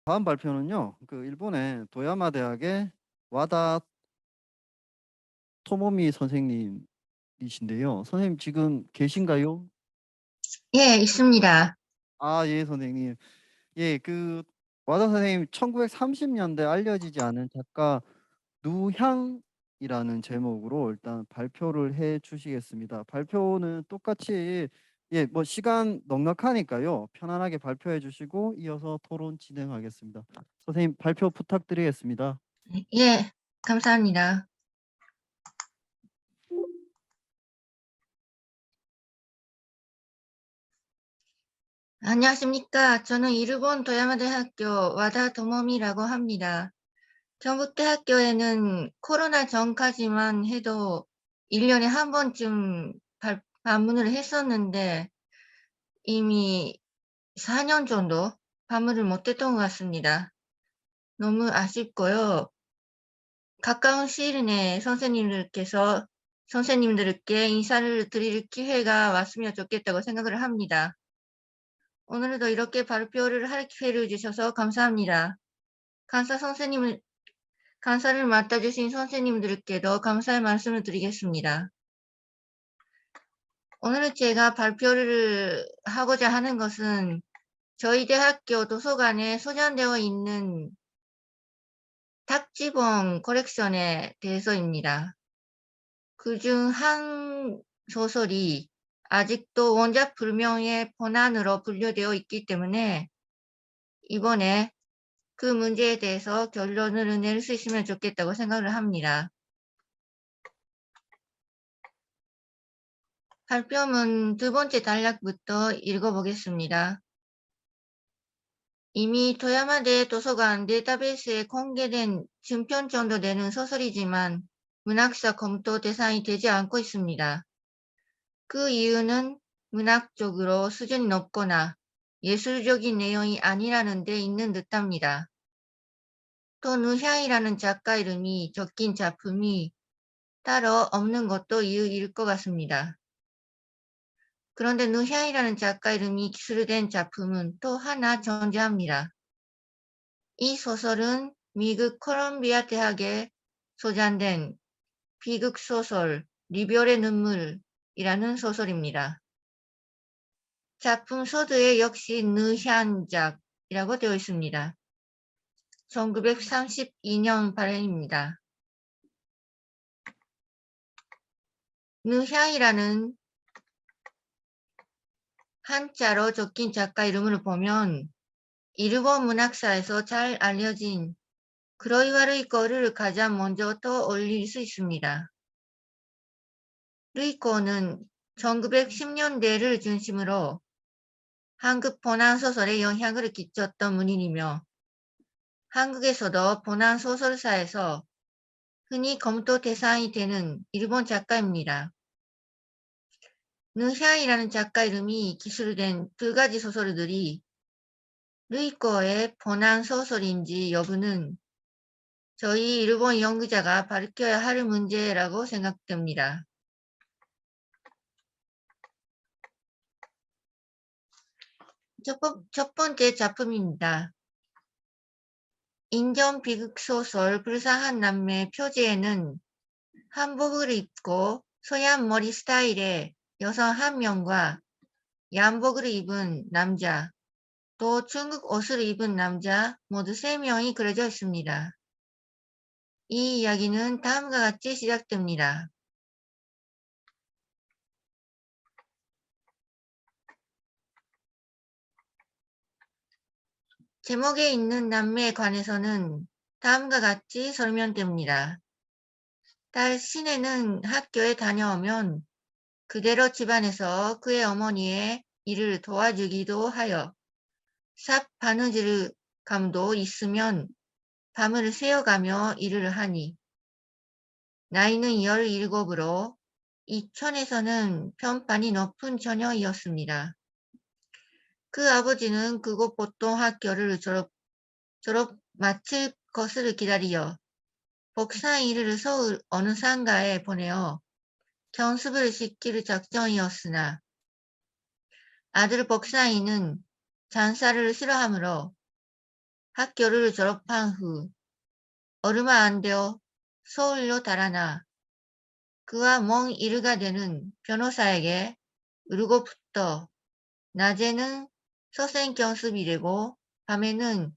다음 발표는요. 일본의 도야마 대학의 와다 토모미 선생님이신데요. 선생님 지금 계신가요? 예, 있습니다. 아, 예, 선생님. 예, 와다 선생님 1930년대 알려지지 않은 작가 누향이라는 제목으로 일단 발표를 해 주시겠습니다. 발표는 똑같이 뭐 시간 넉넉하니까요. 편안하게 발표해 주시고 이어서 토론 진행하겠습니다. 선생님 발표 부탁드리겠습니다. 예, 감사합니다. 안녕하십니까. 저는 일본 도야마대학교 와다 도모미라고 합니다. 경북대학교에는 코로나 전까지만 해도 1년에 한 번쯤 방문을 했었는데 이미 4년 정도 방문을 못했던 것 같습니다. 너무 아쉽고요. 가까운 시일 내에 선생님들께 인사를 드릴 기회가 왔으면 좋겠다고 생각을 합니다. 오늘도 이렇게 발표를 할 기회를 주셔서 감사합니다. 간사를 맡아주신 선생님들께도 감사의 말씀을 드리겠습니다. 오늘 제가 발표를 하고자 하는 것은 저희 대학교 도서관에 소장되어 있는 탁지봉 컬렉션에 대해서입니다. 그중 한 소설이 아직도 원작 불명의 본안으로 분류되어 있기 때문에 이번에 그 문제에 대해서 결론을 낼 수 있으면 좋겠다고 생각을 합니다. 발표문 두 번째 단락부터 읽어보겠습니다. 이미 도야마대 도서관 데이터베이스에 공개된 중편 정도 되는 소설이지만 문학사 검토 대상이 되지 않고 있습니다. 그 이유는 문학적으로 수준이 높거나 예술적인 내용이 아니라는 데 있는 듯합니다. 또 누향이라는 작가 이름이 적힌 작품이 따로 없는 것도 이유일 것 같습니다. 그런데 누향이라는 작가 이름이 기술된 작품은 또 하나 존재합니다. 이 소설은 미국 콜롬비아 대학에 소장된 비극 소설 리별의 눈물이라는 소설입니다. 작품 소드에 역시 느향작이라고 되어 있습니다. 1932년 발행입니다. 느향이라는 한자로 적힌 작가 이름을 보면 일본 문학사에서 잘 알려진 그로이와 루이코를 가장 먼저 떠올릴 수 있습니다. 루이코는 1910년대를 중심으로 한국 본안소설에 영향을 끼쳤던 문인이며 한국에서도 본안소설사에서 흔히 검토 대상이 되는 일본 작가입니다. 느향이라는 작가 이름이 기술된 두 가지 소설들이 루이코의 본안소설인지 여부는 저희 일본 연구자가 밝혀야 할 문제라고 생각됩니다. 첫 번째 작품입니다. 인전 비극소설 불쌍한 남매 표지에는 한복을 입고 서양 머리 스타일의 여성 한 명과 양복을 입은 남자, 또 중국 옷을 입은 남자 모두 3명이 그려져 있습니다. 이 이야기는 다음과 같이 시작됩니다. 제목에 있는 남매에 관해서는 다음과 같이 설명됩니다. 딸 신혜는 학교에 다녀오면 그대로 집안에서 그의 어머니의 일을 도와주기도 하여 삽 바느질 감도 있으면 밤을 새어가며 일을 하니 나이는 17으로 이천에서는 편판이 높은 처녀이었습니다. 그 아버지는 그곳 보통 학교를 졸업 마칠 것을 기다리어 복사 일을 서울 어느 상가에 보내어 견습을 시킬 작정이었으나 아들 복사이는 잔사를 싫어하므로 학교를 졸업한 후 얼마 안 되어 서울로 달아나 그와 먼 일가 되는 변호사에게 으르고붙어 낮에는 서생 견습이되고 밤에는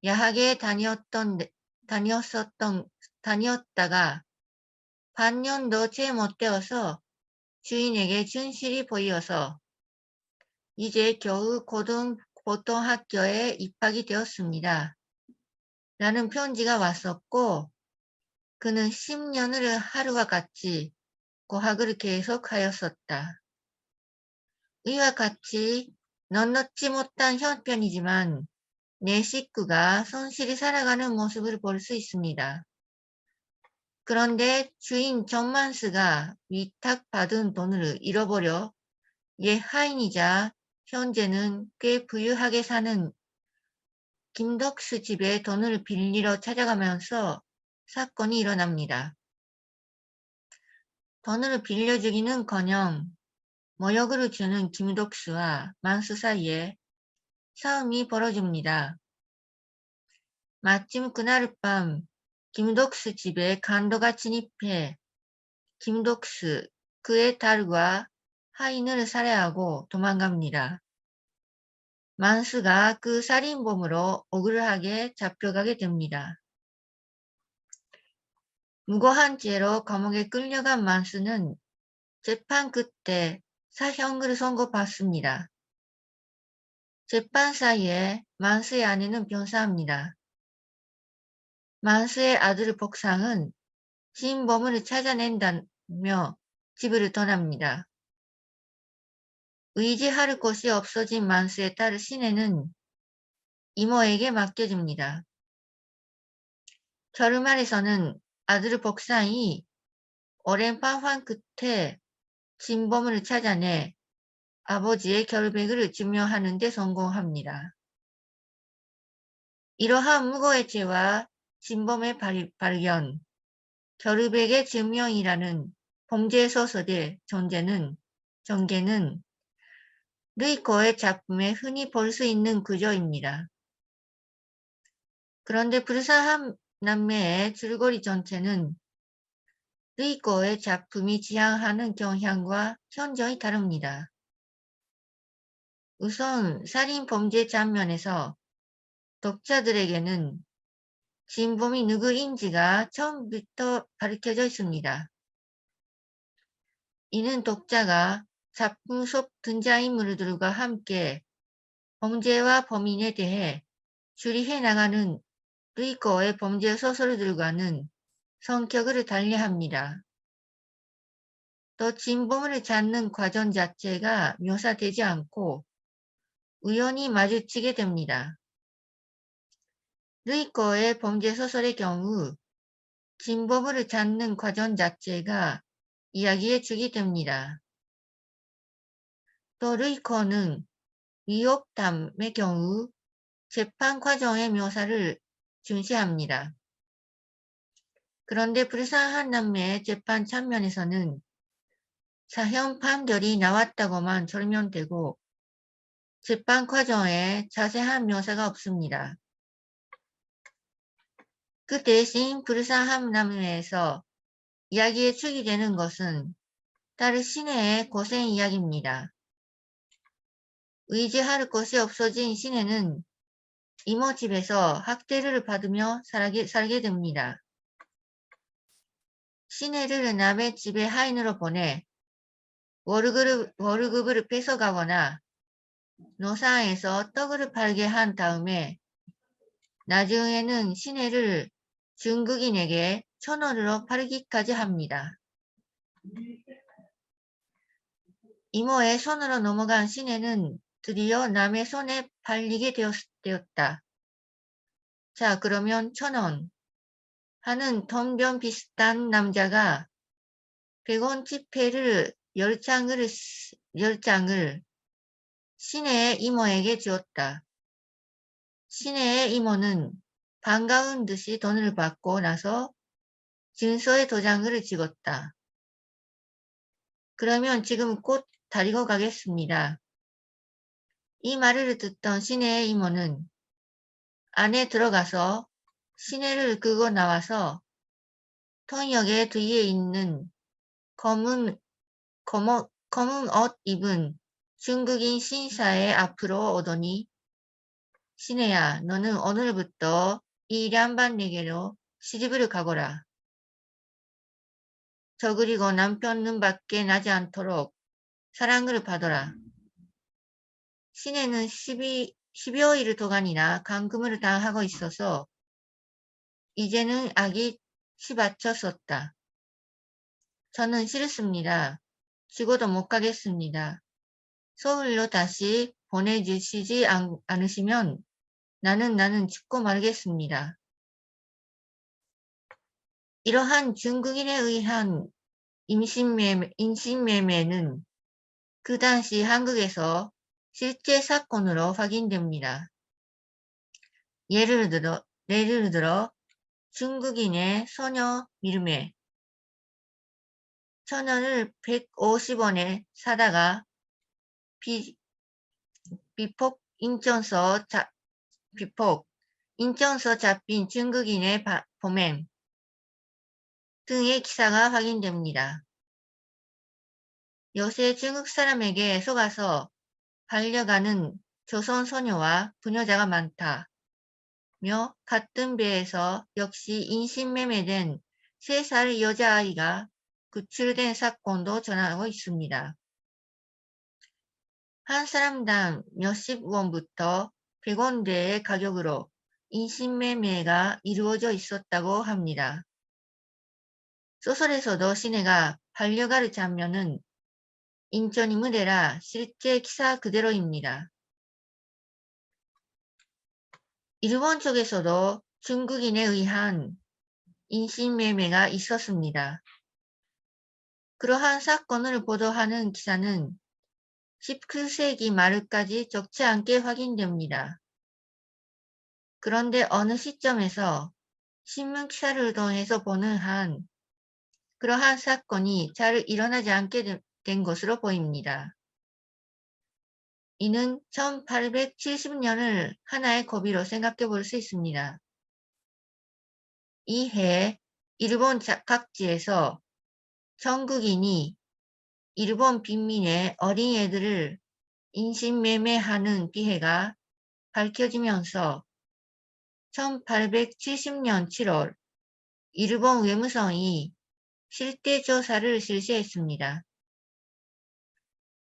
야학에 다녔다가 반년도 채 못 되어서 주인에게 준실이 보이어서 이제 겨우 고등학교에 입학이 되었습니다. 라는 편지가 왔었고 그는 10년을 하루와 같이 고학을 계속하였었다. 이와 같이 넉넉지 못한 형편이지만 내 식구가 성실히 살아가는 모습을 볼 수 있습니다. 그런데 주인 정만스가 위탁받은 돈을 잃어버려 옛 하인이자 현재는 꽤 부유하게 사는 김덕수 집에 돈을 빌리러 찾아가면서 사건이 일어납니다. 돈을 빌려주기는커녕 모욕을 주는 김덕수와 만수 사이에 싸움이 벌어집니다. 마침 그날 밤 김덕수 집에 간도가 진입해 김덕수, 그의 딸과 하인을 살해하고 도망갑니다. 만수가 그 살인범으로 억울하게 잡혀가게 됩니다. 무고한 죄로 감옥에 끌려간 만수는 재판 끝에 사형을 선고받습니다. 재판 사이에 만수의 아내는 변사합니다. 만수의 아들 복상은 진범을 찾아낸다며 집을 떠납니다. 의지할 곳이 없어진 만수의 딸 신혜는 이모에게 맡겨집니다. 결말에서는 아들 복상이 오랜 방황 끝에 진범을 찾아내 아버지의 결백을 증명하는 데 성공합니다. 이러한 무고의 죄와 진범의 발견, 결백의 증명이라는 범죄 소설의 전개는 루이코의 작품에 흔히 볼 수 있는 구조입니다. 그런데 불쌍한 남매의 줄거리 전체는 루이코의 작품이 지향하는 경향과 현저히 다릅니다. 우선 살인 범죄 장면에서 독자들에게는 진범이 누구인지가 처음부터 밝혀져 있습니다. 이는 독자가 작품 속 등장인물들과 함께 범죄와 범인에 대해 추리해 나가는 루이코의 범죄 소설들과는 성격을 달리합니다. 또 진범을 찾는 과정 자체가 묘사되지 않고 우연히 마주치게 됩니다. 루이코의 범죄 소설의 경우 진범을 찾는 과정 자체가 이야기의 축이 됩니다. 또 루이코는 위협담의 경우 재판 과정의 묘사를 중시합니다. 그런데 불쌍한 남매의 재판 장면에서는 사형 판결이 나왔다고만 설명되고 재판 과정에 자세한 묘사가 없습니다. 그 대신 불쌍한 남매에서 이야기의 축이 되는 것은 딸 신혜의 고생 이야기입니다. 의지할 곳이 없어진 신혜는 이모 집에서 학대를 받으며 살게 됩니다. 신혜를 남의 집에 하인으로 보내 월급을 뺏어가거나 노사에서 떡을 팔게 한 다음에 나중에는 신혜를 중국인에게 1,000원으로 팔기까지 합니다. 이모의 손으로 넘어간 신혜는 드디어 남의 손에 팔리게 되었다. 자, 그러면 1,000원 하는 덤변 비슷한 남자가 100원 지폐를 10장을 신혜의 이모에게 주었다. 신혜의 이모는 반가운 듯이 돈을 받고 나서 증서에 도장을 찍었다. 그러면 지금 곧 데리고 가겠습니다. 이 말을 듣던 시내의 이모는 안에 들어가서 시내를 끄고 나와서 통역의 뒤에 있는 검은 옷 입은 중국인 신사의 앞으로 오더니 시내야, 너는 오늘부터 이 량반에게로 시집을 가거라. 저 그리고 남편 눈밖에 나지 않도록 사랑을 받아라. 시내는 12여일 동안이나 감금을 당하고 있어서 이제는 악이 치받쳤었다. 저는 싫습니다. 죽어도 못 가겠습니다. 서울로 다시 보내주시지 않으시면 나는 죽고 말겠습니다. 이러한 중국인에 의한 인신매매는 그 당시 한국에서 실제 사건으로 확인됩니다. 예를 들어 중국인의 소녀 밀매, 천원을 150원에 사다가 비폭 인천서 잡힌 중국인의 범행 등의 기사가 확인됩니다. 요새 중국 사람에게 속아서 반려가는 조선 소녀와 부녀자가 많다며 같은 배에서 역시 인신매매된 3살 여자아이가 구출된 사건도 전하고 있습니다. 한 사람당 몇십 원부터 100원대의 가격으로 인신매매가 이루어져 있었다고 합니다. 소설에서도 시내가 반려가를 장면은 인천인물이라 실제 기사 그대로입니다. 일본 쪽에서도 중국인에 의한 인신매매가 있었습니다. 그러한 사건을 보도하는 기사는 19세기 말까지 적지 않게 확인됩니다. 그런데 어느 시점에서 신문 기사를 통해서 보는 한 그러한 사건이 잘 일어나지 않게 된 것으로 보입니다. 이는 1870년을 하나의 고비로 생각해 볼 수 있습니다. 이해 일본 각지에서 전국인이 일본 빈민의 어린애들을 인신매매하는 피해가 밝혀지면서 1870년 7월 일본 외무성이 실태 조사를 실시했습니다.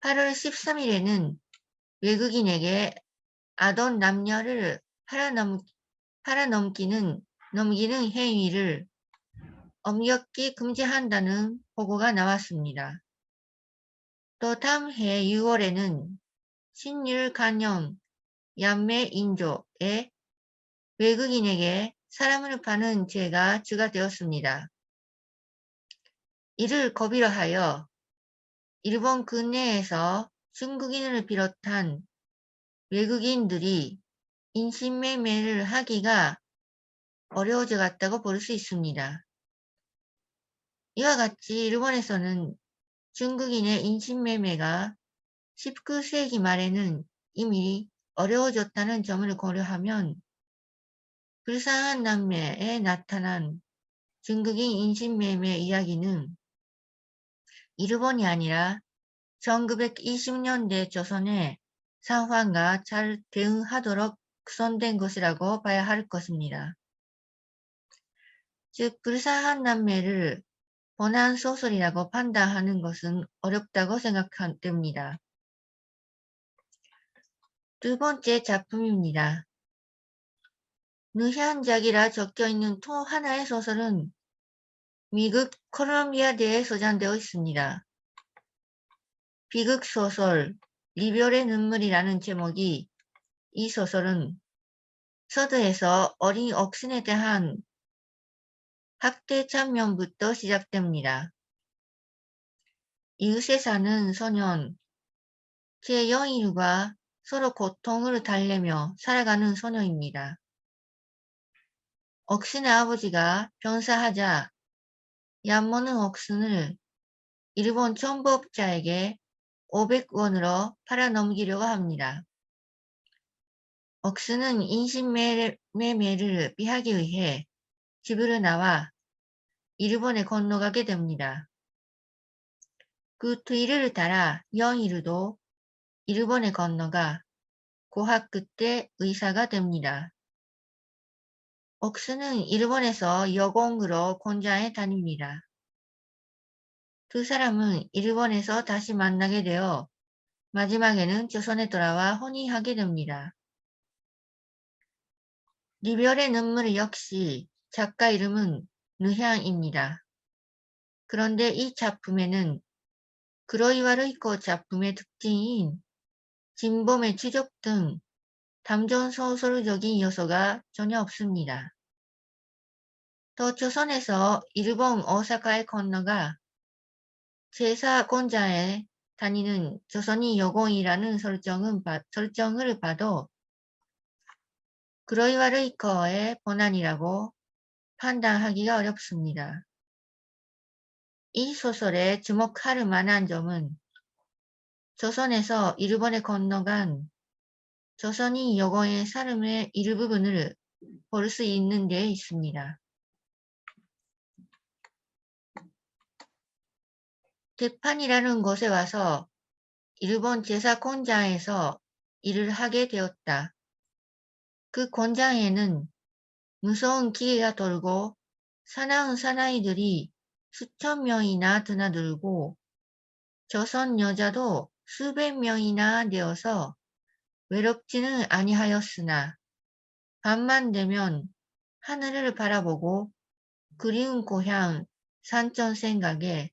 8월 13일에는 외국인에게 아동 남녀를 팔아넘기는 행위를 엄격히 금지한다는 보고가 나왔습니다. 또 다음 해 6월에는 신율 간염 양매 인조에 외국인에게 사람을 파는 죄가 추가되었습니다. 이를 고비로 하여 일본 국내에서 중국인을 비롯한 외국인들이 인신매매를 하기가 어려워져 갔다고 볼 수 있습니다. 이와 같이 일본에서는 중국인의 인신매매가 19세기 말에는 이미 어려워졌다는 점을 고려하면 불쌍한 남매에 나타난 중국인 인신매매 이야기는 일본이 아니라 1920년대 조선의 상황과 잘 대응하도록 구성된 것이라고 봐야 할 것입니다. 즉 불쌍한 남매를 본안 소설이라고 판단하는 것은 어렵다고 생각됩니다. 두 번째 작품입니다. 느현작이라 적혀있는 또 하나의 소설은 미국 콜롬비아대에 소장되어 있습니다. 비극 소설 리별의 눈물이라는 제목이 이 소설은 서두에서 어린 옥신에 대한 학대 장면부터 시작됩니다. 이웃에 사는 소년 제영일과 서로 고통을 달래며 살아가는 소녀입니다. 옥신의 아버지가 병사하자 얕모는 옥신을 일본 정보업자에게 500원으로 팔아넘기려고 합니다. 억스는 인신매매를 피하기 위해 집으로 나와 일본에 건너가게 됩니다. 그 뒤를 따라 영일도 일본에 건너가 고학 끝에 의사가 됩니다. 억스는 일본에서 여공으로 곤자에 다닙니다. 두 사람은 일본에서 다시 만나게 되어 마지막에는 조선에 돌아와 혼인하게 됩니다. 이별의 눈물 역시 작가 이름은 느향입니다. 그런데 이 작품에는 그로이와 르이코 작품의 특징인 진범의 추적 등 담전소설적인 요소가 전혀 없습니다. 또 조선에서 일본 오사카에 건너가 제사권자에 다니는 조선인 여공이라는 설정을 봐도 그로이와 르이코의 본안이라고 판단하기가 어렵습니다. 이 소설에 주목할 만한 점은 조선에서 일본에 건너간 조선인 여공의 삶의 일부분을 볼 수 있는 데 있습니다. 대판이라는 곳에 와서 일본 제사공장에서 일을 하게 되었다. 그 공장에는 무서운 기계가 돌고 사나운 사나이들이 수천 명이나 드나들고 조선 여자도 수백 명이나 되어서 외롭지는 아니하였으나 밤만 되면 하늘을 바라보고 그리운 고향 산천 생각에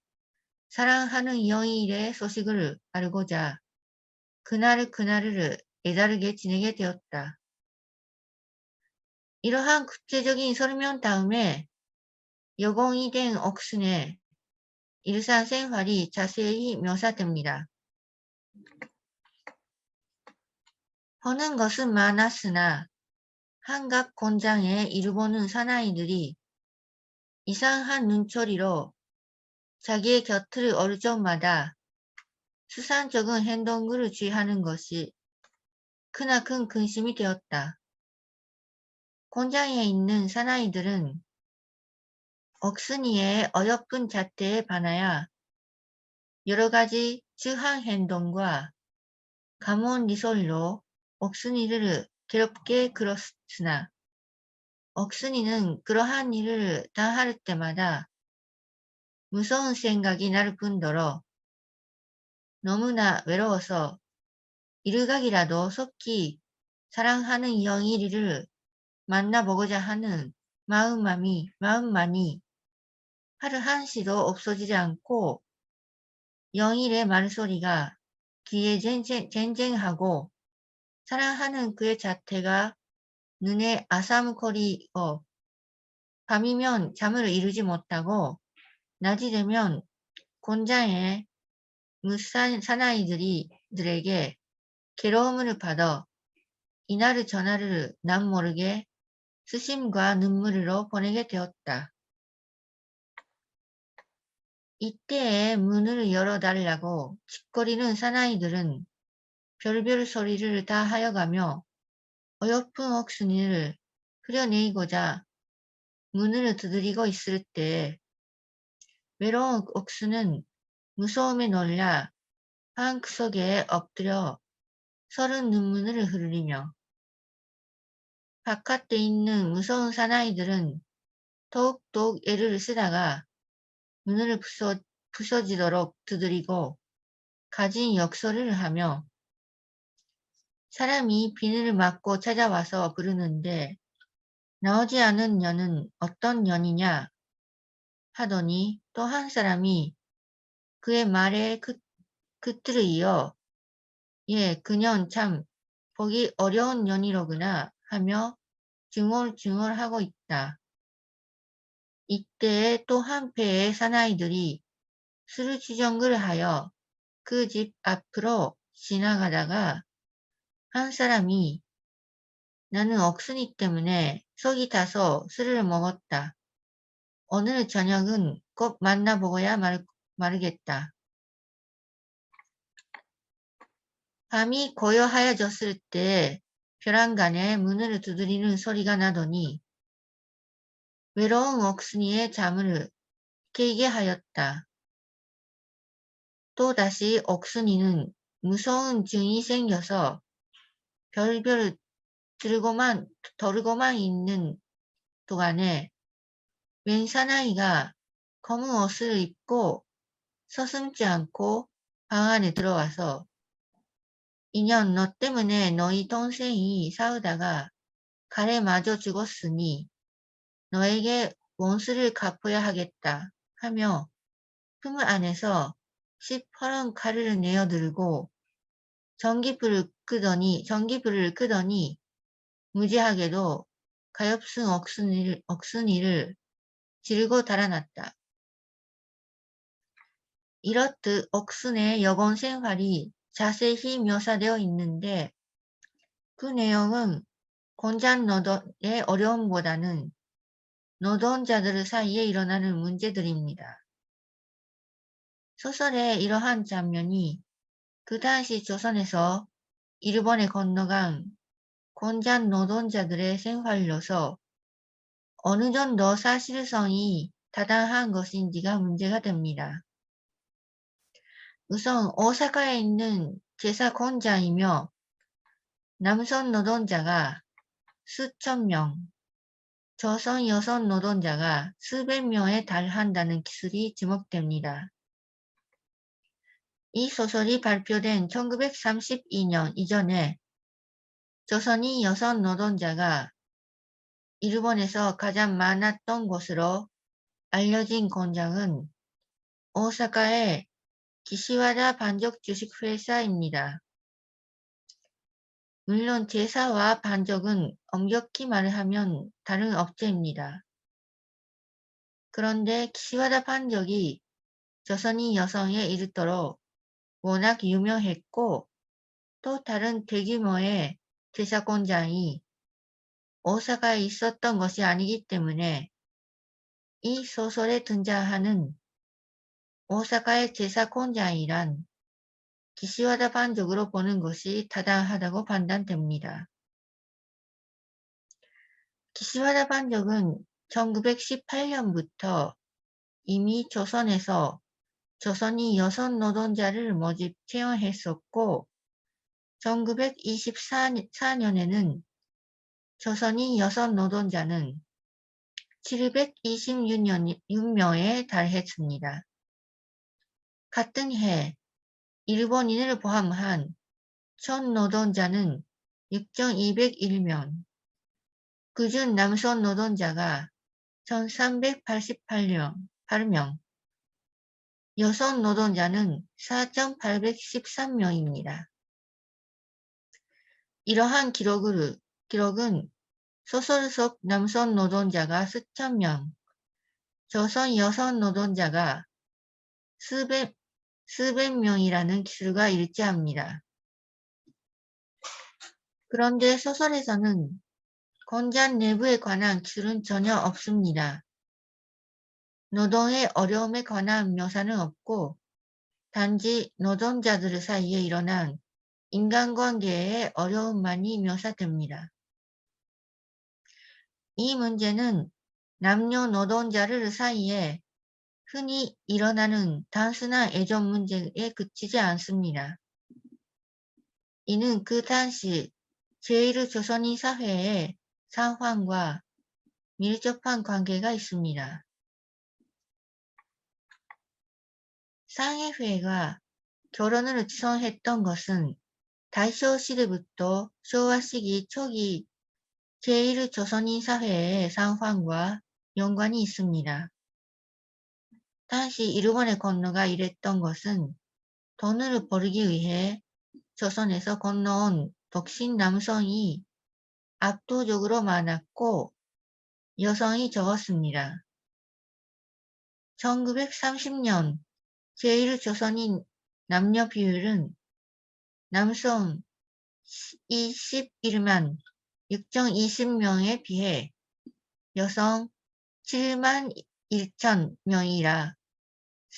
사랑하는 영일의 소식을 알고자 그날을 애다르게 지내게 되었다. 이러한 구체적인 설명 다음에 여공이 된 억순의 일상생활이 자세히 묘사됩니다. 하는 것은 많았으나 한각 공장에 일보는 사나이들이 이상한 눈초리로 자기의 곁을 올 적마다 수산적인 행동을 취하는 것이 크나큰 근심이 되었다. 공장에 있는 사나이들은 억순이의 어여쁜 자태에 반하여 여러 가지 추한 행동과 감언 리설로 억순이를 괴롭게 굴었으나 억순이는 그러한 일을 당할 때마다 무서운 생각이 날 뿐더러 너무나 외로워서 일각이라도 속히 사랑하는 영일이를 만나보고자 하는 마음만이 하루 한시도 없어지지 않고 영일의 말소리가 귀에 쟁쟁하고 사랑하는 그의 자태가 눈에 아사무거리어 밤이면 잠을 이루지 못하고 낮이 되면 곤장의 무산 사나이들에게 괴로움을 받아 이날을 전날을 남모르게 수심과 눈물로 보내게 되었다. 이때에 문을 열어달라고 짓거리는 사나이들은 별별 소리를 다 하여가며 어여쁜 억순이를 흐려내고자 문을 두드리고 있을 때 외로운 억순은 무서움에 놀라 방 구석에 엎드려 서른 눈물을 흘리며 바깥에 있는 무서운 사나이들은 더욱더욱 애를 쓰다가 문을 부서지도록 두드리고 가진 역설을 하며 사람이 비늘을 맞고 찾아와서 부르는데 나오지 않은 년은 어떤 년이냐 하더니 또 한 사람이 그의 말에 그틀을 이어 예, 그년 참 보기 어려운 년이로구나 하며 중얼중얼하고 있다. 이때에 또 한 패의 사나이들이 수루주정을 하여 그 집 앞으로 지나가다가 한 사람이 나는 억순이 때문에 속이 타서 술을 먹었다. 오늘 저녁은 꼭 만나보고야 마르겠다. 밤이 고요하여졌을 때 벼랑간에 문을 두드리는 소리가 나더니 외로운 옥순이의 잠을 깨게 하였다. 또다시 옥순이는 무서운 증이 생겨서 별별 돌고만 있는 동안에 웬 사나이가 검은 옷을 입고 서슴지 않고 방 안에 들어와서 이년 너 때문에 너희 동생이 싸우다가 칼에 맞아 죽었으니 너에게 원수를 갚아야 하겠다 하며 품 안에서 시퍼런 칼을 내어들고 전기불을 끄더니 무지하게도 가엾은 억순이를 지르고 달아났다. 이렇듯 억순의 여건 생활이 자세히 묘사되어 있는데 그 내용은 공장 노동의 어려움보다는 노동자들 사이에 일어나는 문제들입니다. 소설의 이러한 장면이 그 당시 조선에서 일본에 건너간 공장 노동자들의 생활로서 어느 정도 사실성이 타당한 것인지가 문제가 됩니다. 우선 오사카에 있는 제사 공장이며 남성 노동자가 수천 명, 조선 여성 노동자가 수백 명에 달한다는 기술이 지목됩니다. 이 소설이 발표된 1932년 이전에 조선인 여성 노동자가 일본에서 가장 많았던 것으로 알려진 공장은 오사카의 기시와다 반적 주식회사입니다. 물론 제사와 반적은 엄격히 말하면 다른 업체입니다. 그런데 기시와다 반적이 조선인 여성에 이르도록 워낙 유명했고 또 다른 대규모의 제사 공장이 오사카에 있었던 것이 아니기 때문에 이 소설에 등장하는 오사카의 제사 공장이란 기시와다 반적으로 보는 것이 타당하다고 판단됩니다. 기시와다 반적은 1918년부터 이미 조선에서 조선인 여성 노동자를 모집 채용했었고 1924년에는 조선인 여성 노동자는 726명에 달했습니다. 같은 해 일본인을 포함한 전 노동자는 6,201명, 그중 남성 노동자가 1,388명, 여성 노동자는 4,813명입니다. 이러한 기록은 소설 속 남성 노동자가 수천 명, 조선 여성 노동자가 수백 명이라는 기술과 일치합니다. 그런데 소설에서는 공장 내부에 관한 기술은 전혀 없습니다. 노동의 어려움에 관한 묘사는 없고 단지 노동자들 사이에 일어난 인간관계의 어려움만이 묘사됩니다. 이 문제는 남녀 노동자들 사이에 흔히 일어나는 단순한 애정 문제에 그치지 않습니다. 이는 그 당시 제1조선인 사회의 상황과 밀접한 관계가 있습니다. 상해회가 결혼을 지성했던 것은 다이쇼 시대부터 쇼와 시기 초기 제1조선인 사회의 상황과 연관이 있습니다. 당시 일본에 건너가 일했던 것은 돈을 벌기 위해 조선에서 건너온 독신 남성이 압도적으로 많았고 여성이 적었습니다. 1930년 제1조선인 남녀 비율은 남성 21만 6,020명에 비해 여성 7만 1천 명이라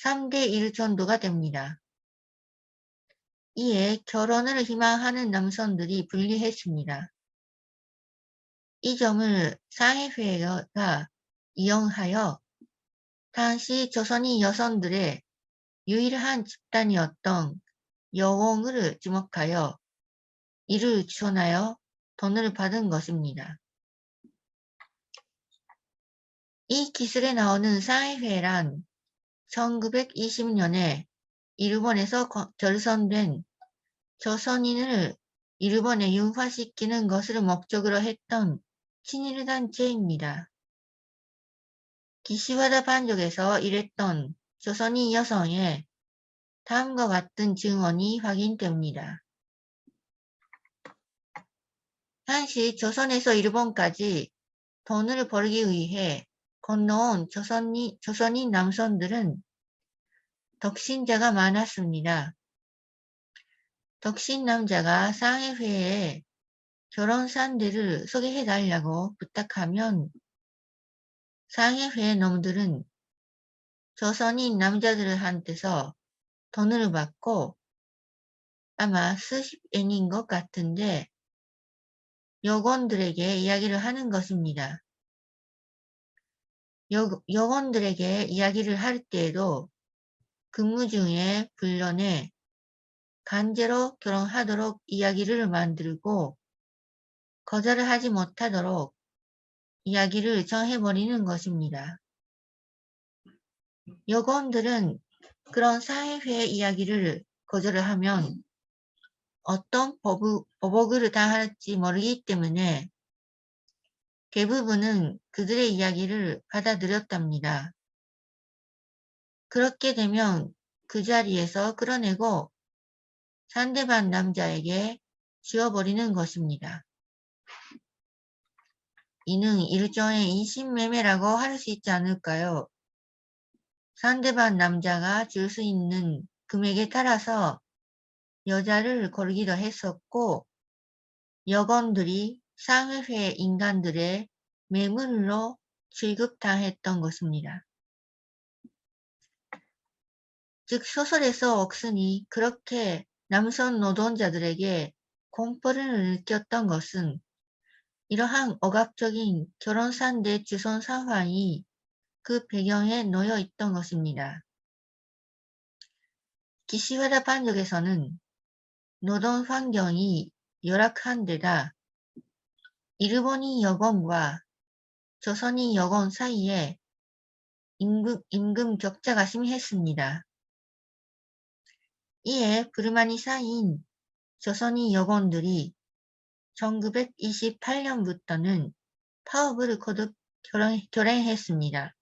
3대 1 정도가 됩니다. 이에 결혼을 희망하는 남성들이 불리했습니다. 이 점을 사회회가 이용하여 당시 조선인 여성들의 유일한 집단이었던 여공을 지목하여 이를 지원하여 돈을 받은 것입니다. 이 기술에 나오는 사회회란 1920년에 일본에서 결성된 조선인을 일본에 융화시키는 것을 목적으로 했던 친일단체입니다. 기시와다 반족에서 일했던 조선인 여성의 다음과 같은 증언이 확인됩니다. 당시 조선에서 일본까지 돈을 벌기 위해 건너온 조선인 남성들은 덕신자가 많았습니다. 덕신 남자가 상해회에 결혼 상대를 소개해달라고 부탁하면 상해회 놈들은 조선인 남자들한테서 돈을 받고 아마 수십 엔인 것 같은데 여건들에게 이야기를 하는 것입니다. 여건들에게 이야기를 할 때에도 근무 중에 불러내 강제로 결혼하도록 이야기를 만들고 거절을 하지 못하도록 이야기를 정해버리는 것입니다. 여건들은 그런 사회회 이야기를 거절을 하면 어떤 보복을 당할지 모르기 때문에 대부분은 그들의 이야기를 받아들였답니다. 그렇게 되면 그 자리에서 끌어내고 상대방 남자에게 지워버리는 것입니다. 이는 일종의 인신매매라고 할 수 있지 않을까요? 상대방 남자가 줄 수 있는 금액에 따라서 여자를 걸기도 했었고 여건들이 상회회 인간들의 매물로 취급당했던 것입니다. 즉 소설에서 옥슨이 그렇게 남성 노동자들에게 공포를 느꼈던 것은 이러한 억압적인 결혼상대 주선 상황이 그 배경에 놓여 있던 것입니다. 기시와다 반족에서는 노동 환경이 열악한 데다 일본인 여건과 조선인 여건 사이에 임금 격차가 심했습니다. 이에 불만이 쌓인 조선인 여건들이 1928년부터는 파업을 거듭 결행했습니다.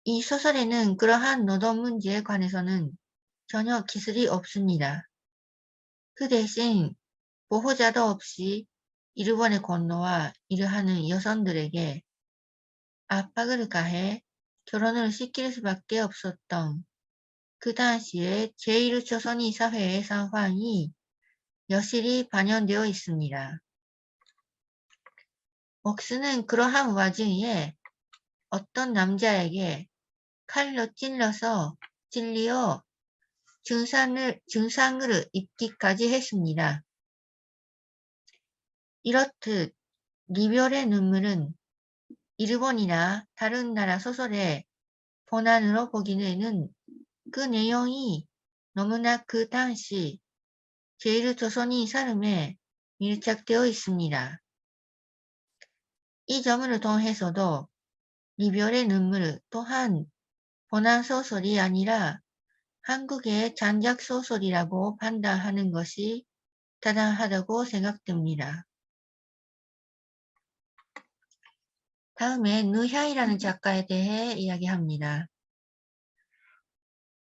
이 소설에는 그러한 노동 문제에 관해서는 전혀 기술이 없습니다. 그 대신 보호자도 없이 일본에 건너와 일을 하는 여성들에게 압박을 가해 결혼을 시킬 수밖에 없었던 그 당시의 제1조선인 사회의 상황이 여실히 반영되어 있습니다. 옥스는 그러한 와중에 어떤 남자에게 칼로 찔리어 중상을 입기까지 했습니다. 이렇듯 리별의 눈물은 일본이나 다른 나라 소설의 본안으로 보기에는 그 내용이 너무나 그 당시 제1조선인 삶에 밀착되어 있습니다. 이 점을 통해서도 리별의 눈물 또한 본안 소설이 아니라 한국의 장작 소설이라고 판단하는 것이 타당하다고 생각됩니다. 다음에 누향이라는 작가에 대해 이야기합니다.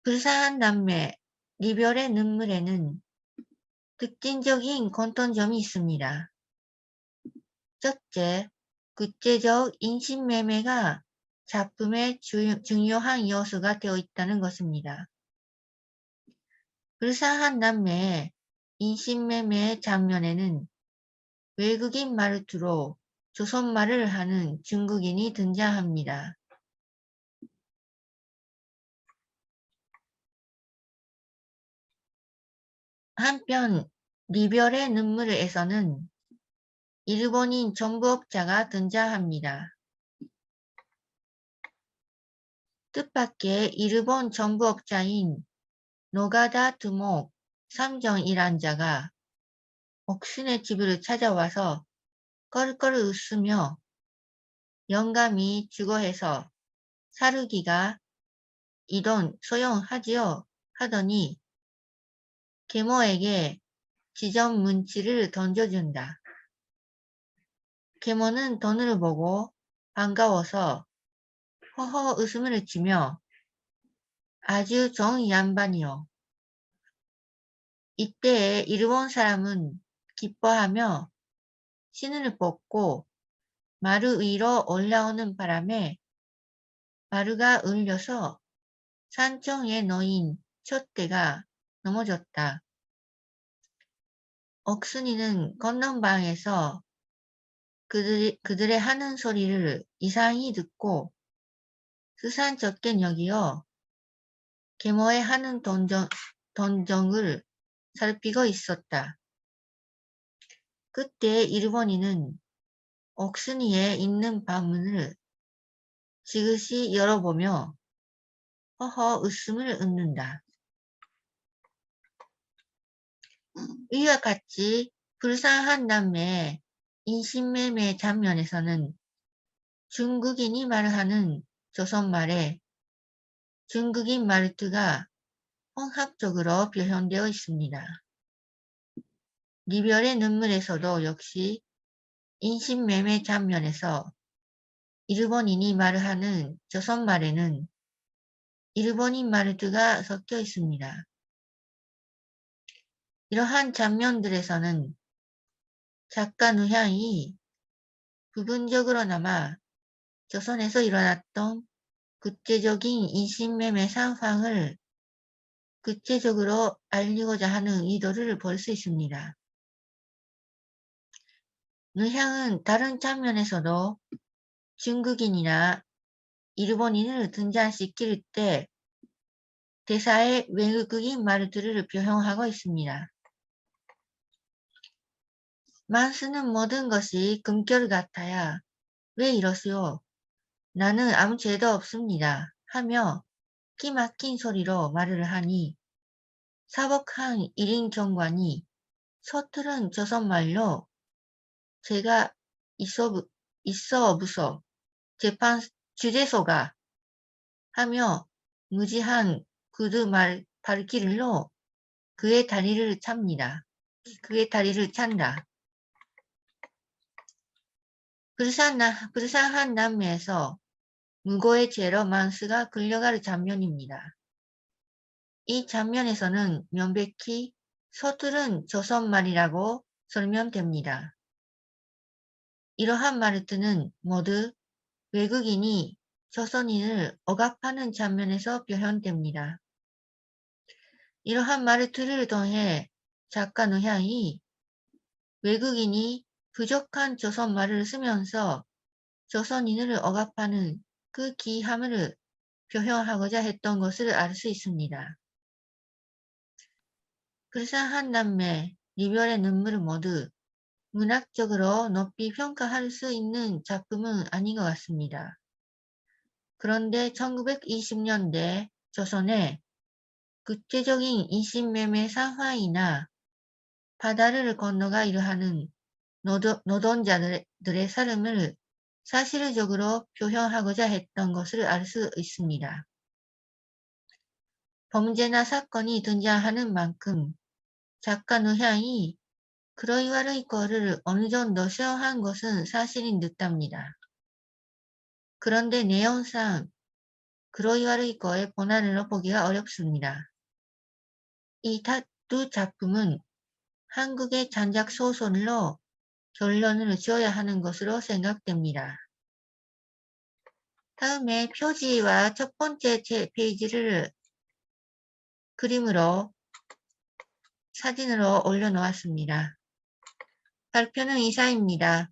불쌍한 남매, 리별의 눈물에는 특징적인 공통점이 있습니다. 첫째, 구체적 인신매매가 작품의 중요한 요소가 되어 있다는 것입니다. 불쌍한 남매의 인신매매 장면에는 외국인 말투로 조선말을 하는 중국인이 등장합니다. 한편 리별의 눈물에서는 일본인 정부업자가 등장합니다. 뜻밖의 일본 정부업자인 노가다 두목 삼정이란 자가 옥순의 집을 찾아와서 껄껄 웃으며 영감이 죽어해서 사르기가 이 돈 소용하지요 하더니 계모에게 지점 문치를 던져준다. 계모는 돈을 보고 반가워서 허허 웃음을 치며 아주 좋은 양반이요. 이때에 일본 사람은 기뻐하며 신을 뽑고 마루 위로 올라오는 바람에 마루가 울려서 산청에 놓인 촛대가 넘어졌다. 옥순이는 건넌방에서 그들의 하는 소리를 이상히 듣고 수산쩍게 여기어 계모의 하는 돈정을 살피고 있었다. 그때 일본인은 옥순이의 있는 방문을 지그시 열어보며 허허 웃음을 웃는다. 이와 같이 불쌍한 남매의 인신매매 장면에서는 중국인이 말하는 조선말에 중국인 말투가 혼합적으로 표현되어 있습니다. 리별의 눈물에서도 역시 인신매매 장면에서 일본인이 말하는 조선말에는 일본인 말투가 섞여 있습니다. 이러한 장면들에서는 작가 누향이 부분적으로나마 조선에서 일어났던 구체적인 인신매매 상황을 구체적으로 알리고자 하는 의도를 볼 수 있습니다. 누향은 다른 장면에서도 중국인이나 일본인을 등장시킬 때 대사의 외국인 말투를 표현하고 있습니다. 만수는 모든 것이 금결 같아야 왜 이러시오? 나는 아무 죄도 없습니다. 하며 기막힌 소리로 말을 하니 사복한 일인 경관이 서투른 조선말로 제가 있어 없어 재판 주재소가 하며 무지한 구두 발길로 그의 다리를 찬다. 불쌍한 남매에서 무고의 죄로 만수가 끌려갈 장면입니다. 이 장면에서는 명백히 서투른 조선말이라고 설명됩니다. 이러한 말투는 모두 외국인이 조선인을 억압하는 장면에서 표현됩니다. 이러한 말투를 통해 작가 누향이 외국인이 부족한 조선말을 쓰면서 조선인을 억압하는 그 기함을 표현하고자 했던 것을 알 수 있습니다. 불쌍한 남매, 리별의 눈물을 모두 문학적으로 높이 평가할 수 있는 작품은 아닌 것 같습니다. 그런데 1920년대 조선의 구체적인 인신매매 상황이나 바다를 건너가 일하는 노동자들의 삶을 사실적으로 표현하고자 했던 것을 알 수 있습니다. 범죄나 사건이 등장하는 만큼 작가 누향이 그로이와르의 거를 어느 정도 수용한 것은 사실인 듯합니다. 그런데 내용상 그로이와르의 거의 본안으로 보기가 어렵습니다. 이 두 작품은 한국의 장작 소설로 결론을 지어야 하는 것으로 생각됩니다. 다음에 표지와 첫 번째 페이지를 그림으로 사진으로 올려놓았습니다. 발표는 이상입니다.